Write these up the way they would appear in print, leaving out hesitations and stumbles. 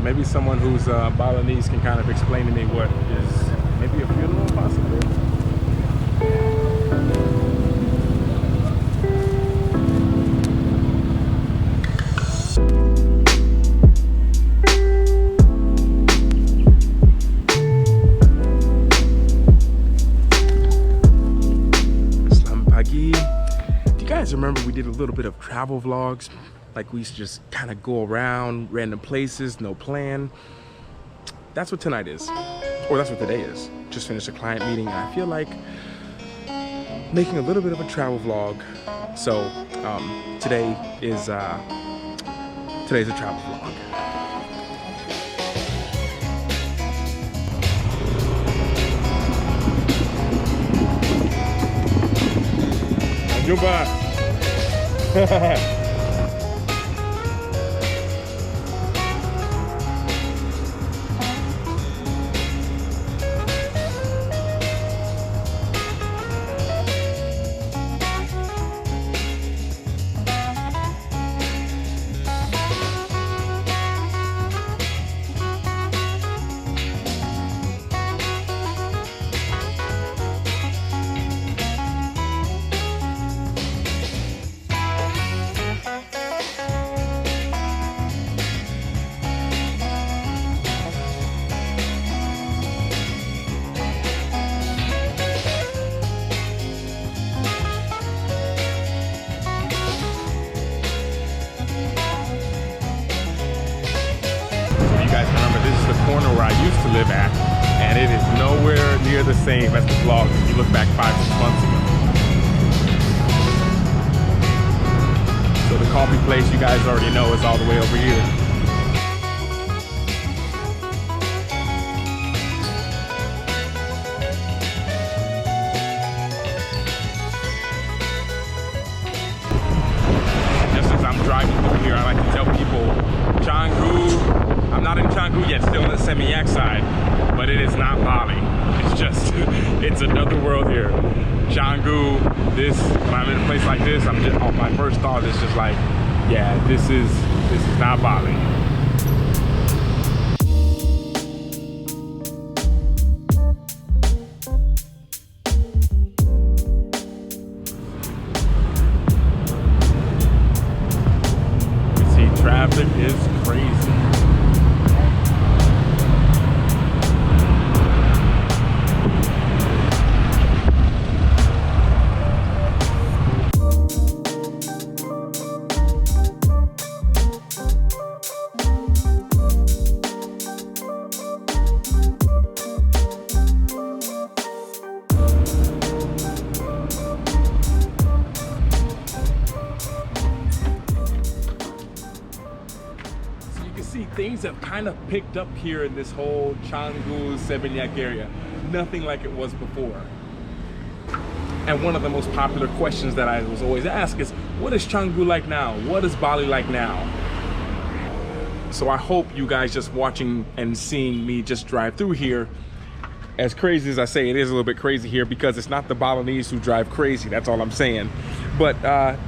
maybe someone who's Balinese can kind of explain to me what is maybe a funeral possibly. Do you guys remember we did a little bit of travel vlogs? Like we used to just kind of go around random places, no plan. That's what tonight is, or that's what today is. Just finished a client meeting and I feel like making a little bit of a travel vlog. So today's a travel vlog. Jumpa. Corner where I used to live at, and it is nowhere near the same as the vlog if you look back 5-6 months ago. So the coffee place you guys already know is all the way over here. Just as I'm driving through here, I like to tell people, Canggu, I'm not in Canggu yet, still on the Seminyak side, but it is not Bali. It's just, it's another world here. Canggu, when I'm in a place like this, my first thought is just like, yeah, this is not Bali. You see, traffic is crazy. Things have kind of picked up here in this whole Canggu, Seminyak area. Nothing like it was before. And one of the most popular questions that I was always asked is, what is Canggu like now? What is Bali like now? So I hope you guys just watching and seeing me just drive through here, as crazy as I say, it is a little bit crazy here because it's not the Balinese who drive crazy, that's all I'm saying. But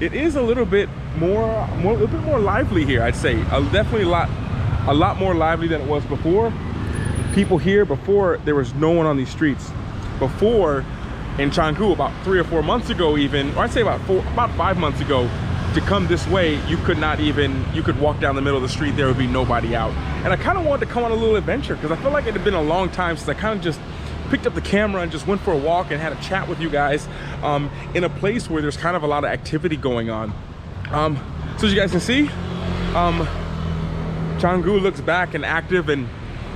it is a little bit more lively here, I'd say. Definitely a lot more lively than it was before. People here, before there was no one on these streets. Before in Canggu, about 3 or 4 months ago even, or I'd say about 5 months ago, to come this way, you could walk down the middle of the street, there would be nobody out. And I kind of wanted to come on a little adventure because I feel like it had been a long time since I kind of just picked up the camera and just went for a walk and had a chat with you guys in a place where there's kind of a lot of activity going on. So as you guys can see, Canggu looks back and active and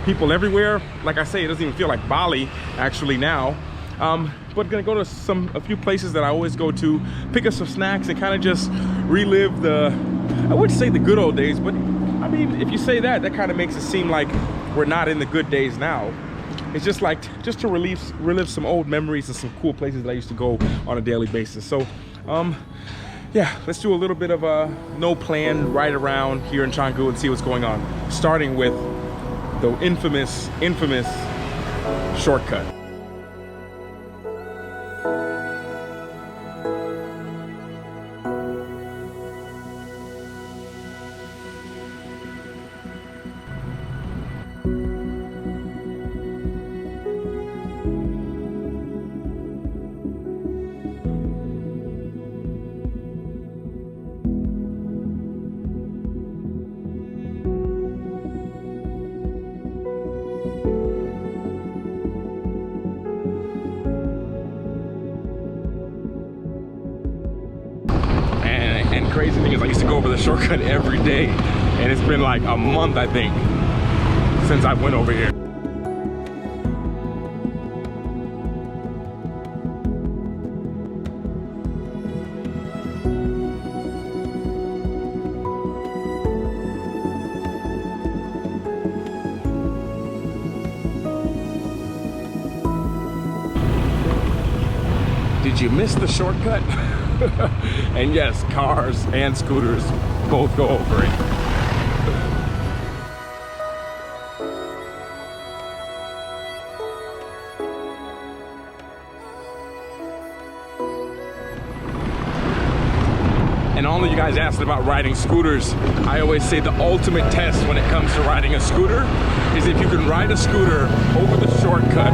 people everywhere. Like I say, it doesn't even feel like Bali actually now. But gonna go to a few places that I always go to, pick up some snacks and kind of just relive I wouldn't say the good old days, but I mean, if you say that kind of makes it seem like we're not in the good days now. It's just to relive some old memories and some cool places that I used to go on a daily basis. So yeah, let's do a little bit of a no plan ride around here in Canggu and see what's going on. Starting with the infamous shortcut. crazy thing is I used to go over the shortcut every day, and it's been like a month, I think, since I went over here. Did you miss the shortcut? And yes, cars and scooters both go over it. And all of you guys asked about riding scooters. I always say the ultimate test when it comes to riding a scooter is if you can ride a scooter over the shortcut,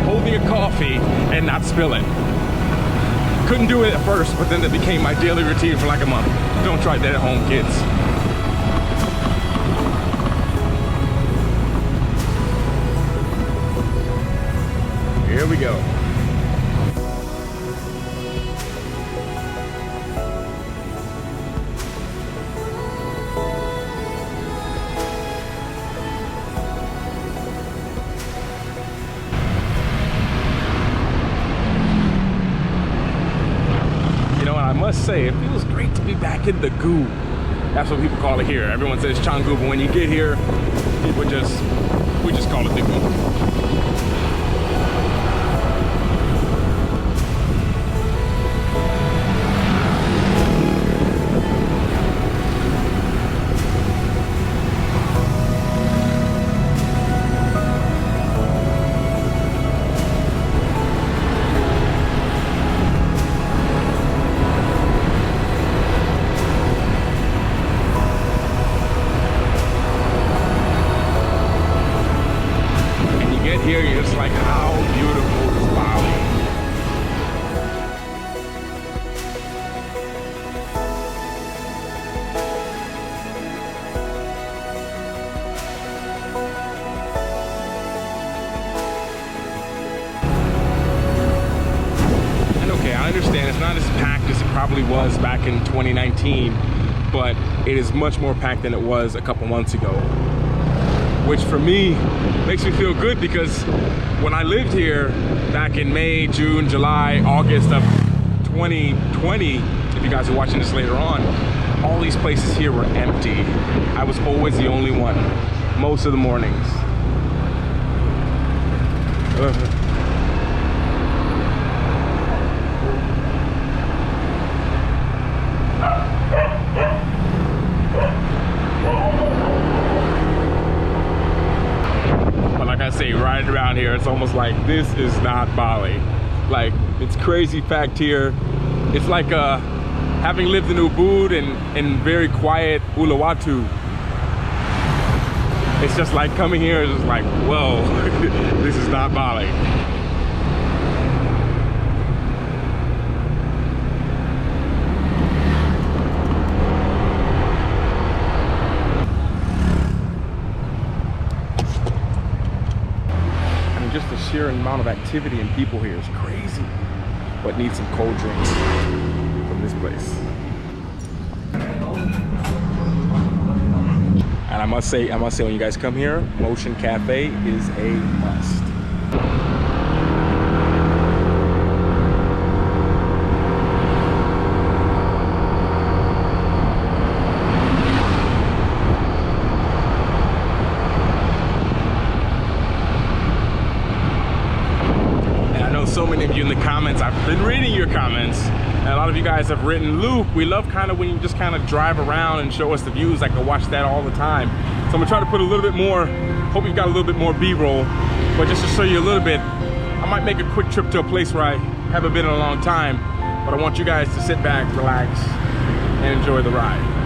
holding a coffee and not spill it. Couldn't do it at first, but then it became my daily routine for like a month. Don't try that at home, kids. Here we go. I must say, it feels great to be back in the Canggu. That's what people call it here. Everyone says Canggu, but when you get here, we just call it the Canggu. Here, you're just like, how beautiful is Bali? And okay, I understand it's not as packed as it probably was back in 2019, but it is much more packed than it was a couple months ago. Which for me makes me feel good, because when I lived here back in May, June, July, August of 2020, if you guys are watching this later on, all these places here were empty. I was always the only one, most of the mornings. Say riding around here, it's almost like this is not Bali. Like, it's crazy packed here. It's like having lived in Ubud and very quiet Uluwatu. It's just like coming here is just like, whoa, this is not Bali. Just the sheer amount of activity and people here is crazy. But need some cold drinks from this place. And I must say when you guys come here, Motion Cafe is a must. So many of you in the comments, I've been reading your comments, and a lot of you guys have written, Luke, we love kind of when you just kind of drive around and show us the views. I can watch that all the time. So I'm gonna try to put a little bit more, hope you've got a little bit more B-roll, but just to show you a little bit, I might make a quick trip to a place where I haven't been in a long time, but I want you guys to sit back, relax, and enjoy the ride.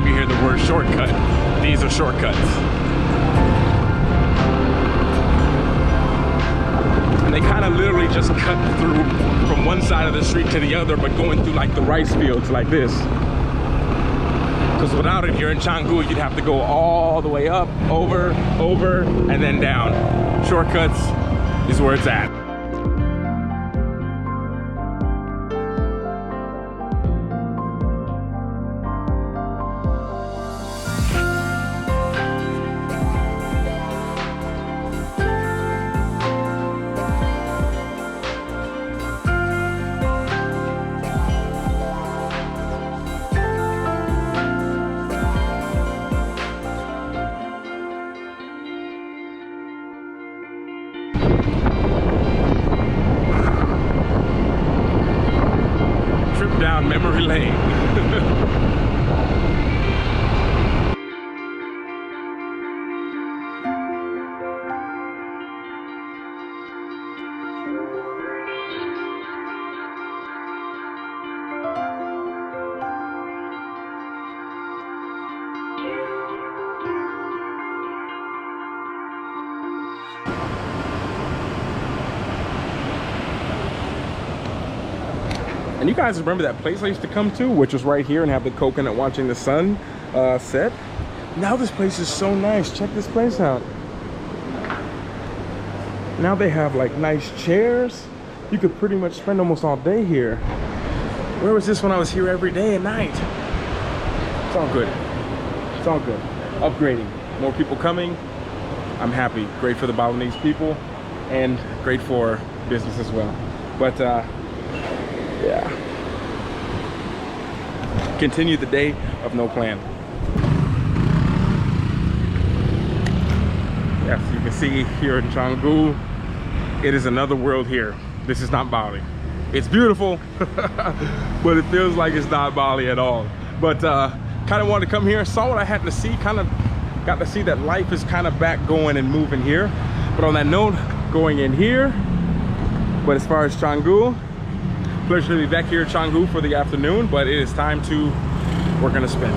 time you hear the word shortcut, these are shortcuts. And they kind of literally just cut through from one side of the street to the other, but going through like the rice fields like this. Because without it, here in Canggu, you'd have to go all the way up, over, and then down. Shortcuts is where it's at. Down memory lane. And you guys remember that place I used to come to, which was right here and have the coconut watching the sun set? Now this place is so nice. Check this place out. Now they have like nice chairs. You could pretty much spend almost all day here. Where was this when I was here every day and night? It's all good. It's all good. Upgrading. More people coming. I'm happy. Great for the Balinese people and great for business as well. But yeah. Continue the day of no plan. Yes, you can see here in Canggu, it is another world here. This is not Bali. It's beautiful, but it feels like it's not Bali at all. But kind of wanted to come here, saw what I had to see, kind of got to see that life is kind of back going and moving here. But on that note, going in here. But as far as Canggu, pleasure to be back here at Canggu for the afternoon, but it is time to, we're gonna spin.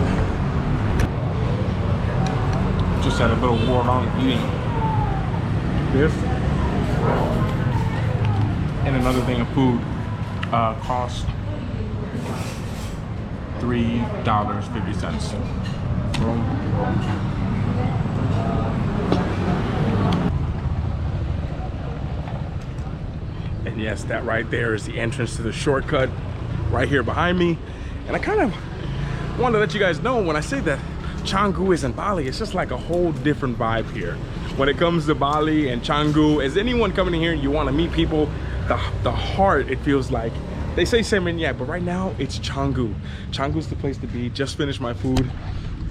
Just had a little war on eating this. And another thing of food cost $3.50. And yes, that right there is the entrance to the shortcut right here behind me. And I kind of want to let you guys know, when I say that Canggu isn't Bali, it's just like a whole different vibe here. When it comes to Bali and Canggu, as anyone coming in here and you want to meet people, the heart, it feels like, they say Seminyak, but right now it's Canggu. Canggu's the place to be. Just finished my food,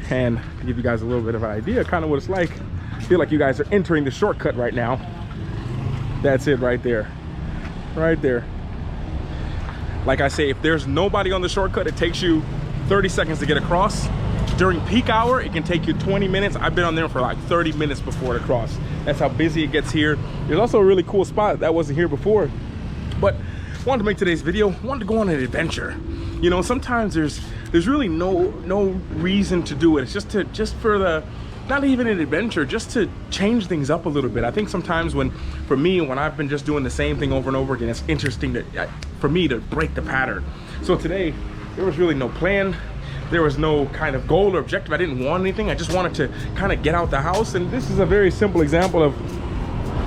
and to give you guys a little bit of an idea, kind of what it's like, I feel like you guys are entering the shortcut right now. That's it right there. Right there. Like I say, if there's nobody on the shortcut, it takes you 30 seconds to get across. During peak hour, it can take you 20 minutes. I've been on there for like 30 minutes before to cross. That's how busy it gets here. There's also a really cool spot that wasn't here before, but wanted to make today's video, wanted to go on an adventure. You know, sometimes there's really no reason to do it. It's just for the, not even an adventure, just to change things up a little bit. I think sometimes for me, when I've been just doing the same thing over and over again, it's interesting for me to break the pattern. So today, there was really no plan. There was no kind of goal or objective. I didn't want anything. I just wanted to kind of get out the house. And this is a very simple example of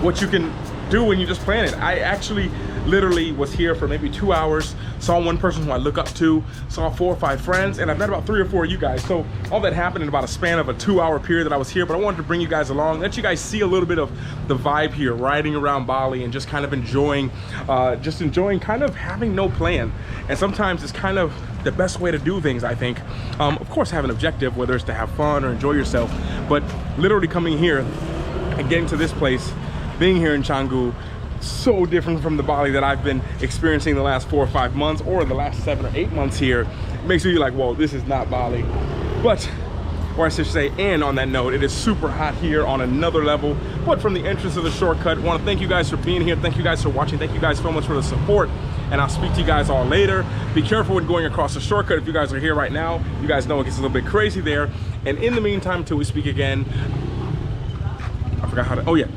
what you can do when you just plan it. I actually literally was here for maybe 2 hours, saw one person who I look up to, saw 4 or 5 friends, and I've met about 3 or 4 of you guys. So all that happened in about a span of a 2-hour period that I was here, but I wanted to bring you guys along, let you guys see a little bit of the vibe here, riding around Bali and just kind of enjoying kind of having no plan. And sometimes it's kind of the best way to do things, I think. Of course, have an objective, whether it's to have fun or enjoy yourself, but literally coming here and getting to this place, being here in Canggu, so different from the Bali that I've been experiencing the last 4 or 5 months, or the last 7 or 8 months here. It makes you like, whoa, this is not Bali. But, or I should say, and on that note, it is super hot here on another level. But from the entrance of the shortcut, I want to thank you guys for being here. Thank you guys for watching. Thank you guys so much for the support. and I'll speak to you guys all later. Be careful when going across the shortcut. If you guys are here right now, you guys know it gets a little bit crazy there. And in the meantime, until we speak again, I forgot how to, oh yeah.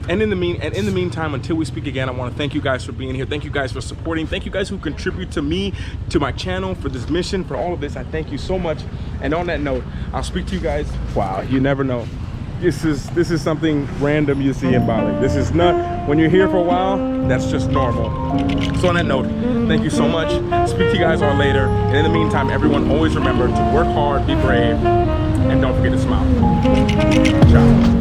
And in the meantime, until we speak again, I want to thank you guys for being here. Thank you guys for supporting. Thank you guys who contribute to me, to my channel, for this mission, for all of this. I thank you so much. And on that note, I'll speak to you guys. Wow, you never know. This is something random you see in Bali. This is not, when you're here for a while, that's just normal. So on that note, thank you so much. Speak to you guys all later. And in the meantime, everyone always remember to work hard, be brave, and don't forget to smile. Ciao.